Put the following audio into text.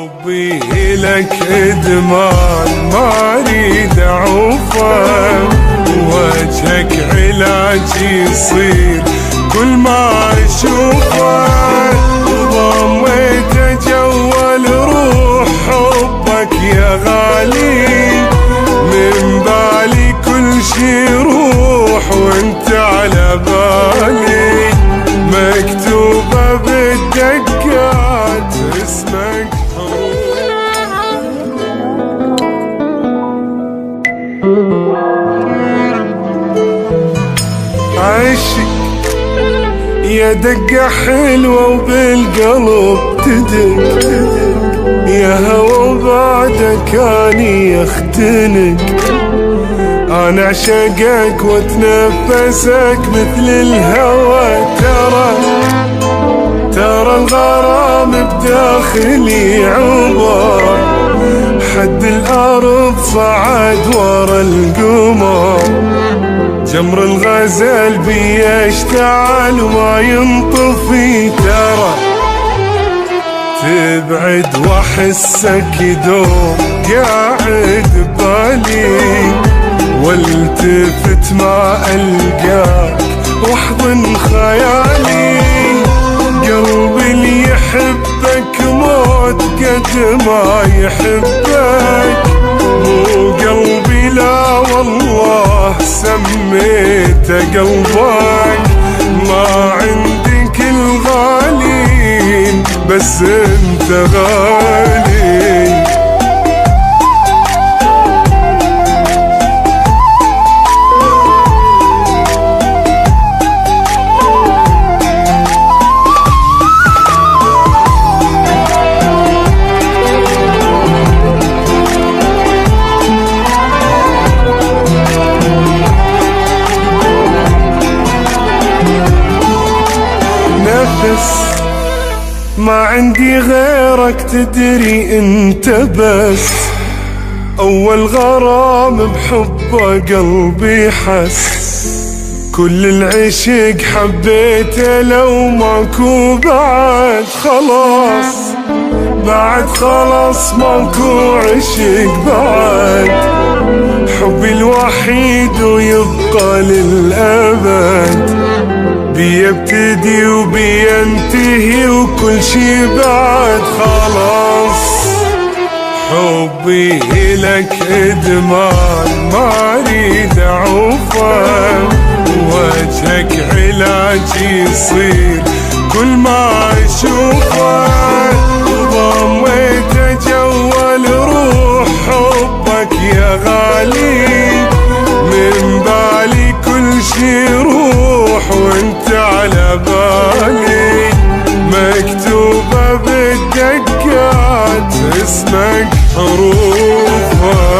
حبي إلك إدمان ما أريد أعوفه، وجهك علاجي يصير كل ما أشوفه، وضميت أجول روح حبك يا غالي، من بالي كل شي روح وانت على بالي، مكتوبة بالدقات اسمك عشق يا دقة حلوة وبالقلب تدق، يا هوا وبعدك اني اختنق، انا اعشقك واتنفسك مثل الهوى، ترى الغرام بداخلي عبر، حد الارض صعد ورا القمر، جمر الغزل بي يشتعل وما ينطفي، تبعد واحسك يدوم قاعد ببالي، والتفت ما القاك واحضن خيالي، قلبي اللي يحبك موت قد ما يحبك، مو قلبي لا والله سميته قلبك، ما عندي كل غالين بس انت غالي. ما عندي غيرك تدري انت بس، اول غرام بحبه قلبي حس، كل العشق حبيته لو ماكو بعد خلاص، بعد خلاص ماكو عشق بعد، حبي الوحيد ويبقى للأبد، بيبتدي وبينتهي وكل شي بعد خلاص، حبي إلك إدمان ما أريد أعوفه، وجهك علاجي يصير كل ما أشوفه، وضميت أجول روح حبك يا غالي، من بالي كل شي روح وانت على بالي، مكتوبة بالدقات اسمك حروفها.